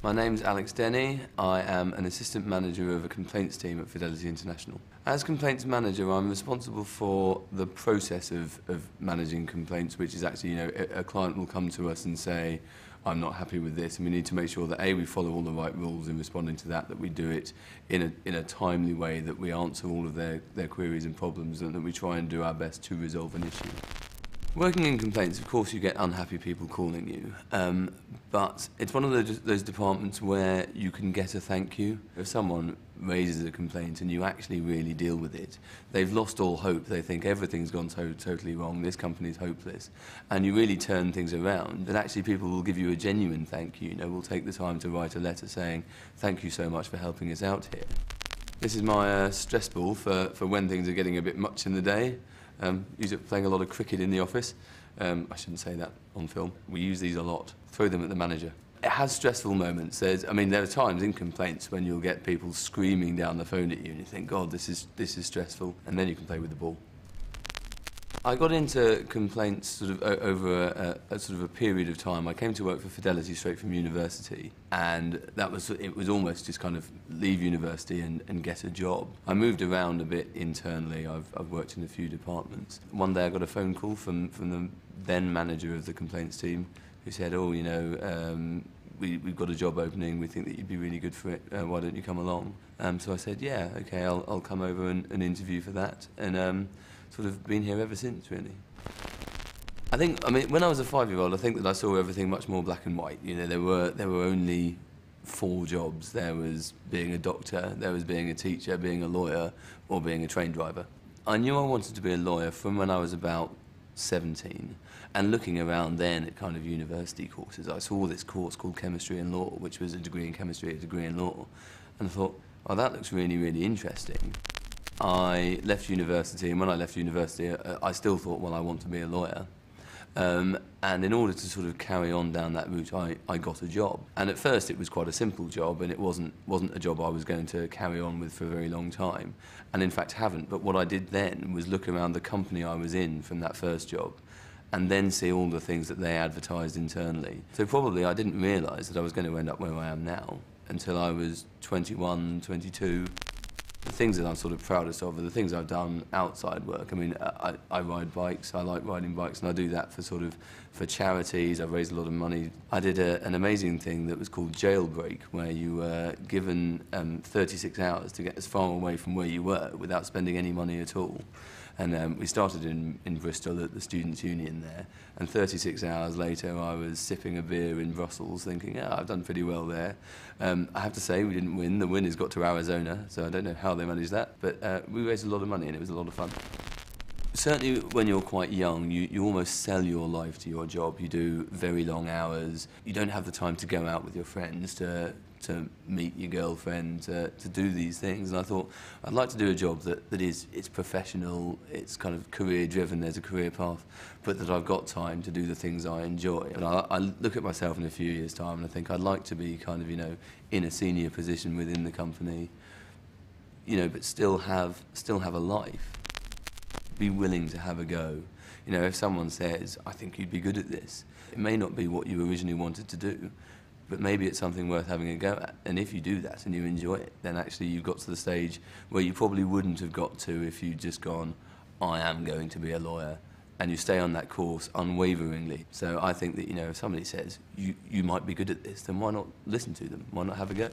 My name's Alex Denny. I am an assistant manager of a complaints team at Fidelity International. As complaints manager, I'm responsible for the process of managing complaints, which is actually, a client will come to us and say, I'm not happy with this, and we need to make sure that A, we follow all the right rules in responding to that we do it in a timely way, that we answer all of their queries and problems, and that we try and do our best to resolve an issue. Working in complaints, of course, you get unhappy people calling you, but it's one of those departments where you can get a thank you. If someone raises a complaint and you actually really deal with it, they've lost all hope, they think everything's gone totally wrong, this company's hopeless, and you really turn things around, and actually people will give you a genuine thank you. We'll take the time to write a letter saying, thank you so much for helping us out here. This is my stress ball for when things are getting a bit much in the day. Use it for playing a lot of cricket in the office. I shouldn't say that on film. We use these a lot. Throw them at the manager. It has stressful moments. There are times in complaints when you'll get people screaming down the phone at you and you think, God, this is stressful, and then you can play with the ball. I got into complaints sort of over a period of time. I came to work for Fidelity straight from university, and it was almost just kind of leave university and get a job. I moved around a bit internally. I've worked in a few departments. One day I got a phone call from the then manager of the complaints team, who said, we've got a job opening, we think that you'd be really good for it, why don't you come along? So I said, yeah, okay, I'll come over and interview for that, and sort of been here ever since, really. When I was a 5-year-old, I think that I saw everything much more black and white. There were only 4 jobs. There was being a doctor, there was being a teacher, being a lawyer, or being a train driver. I knew I wanted to be a lawyer from when I was about 17, and looking around then at kind of university courses, I saw this course called Chemistry and Law, which was a degree in chemistry, a degree in law, and I thought, oh, that looks really, really interesting. I left university, and when I left university, I still thought, well, I want to be a lawyer. And in order to sort of carry on down that route, I got a job. And at first it was quite a simple job, and it wasn't a job I was going to carry on with for a very long time. And in fact haven't. But what I did then was look around the company I was in from that first job, and then see all the things that they advertised internally. So probably I didn't realise that I was going to end up where I am now until I was 21, 22. The things that I'm sort of proudest of are the things I've done outside work. I ride bikes, I like riding bikes, and I do that for charities. I've raised a lot of money. I did an amazing thing that was called Jailbreak, where you were given 36 hours to get as far away from where you were without spending any money at all. And we started in Bristol at the Students' Union there, and 36 hours later I was sipping a beer in Brussels thinking, yeah, I've done pretty well there. I have to say we didn't win. The winners got to Arizona, so I don't know how they managed that, but we raised a lot of money and it was a lot of fun. Certainly when you're quite young, you almost sell your life to your job. You do very long hours. You don't have the time to go out with your friends, to meet your girlfriend, to do these things. And I thought, I'd like to do a job it's professional, it's kind of career-driven, there's a career path, but that I've got time to do the things I enjoy. And I look at myself in a few years' time and I think I'd like to be kind of, in a senior position within the company, but still have a life. Be willing to have a go. If someone says, I think you'd be good at this, it may not be what you originally wanted to do, but maybe it's something worth having a go at. And if you do that and you enjoy it, then actually you've got to the stage where you probably wouldn't have got to if you'd just gone, I am going to be a lawyer, and you stay on that course unwaveringly. So I think that, if somebody says, you might be good at this, then why not listen to them? Why not have a go?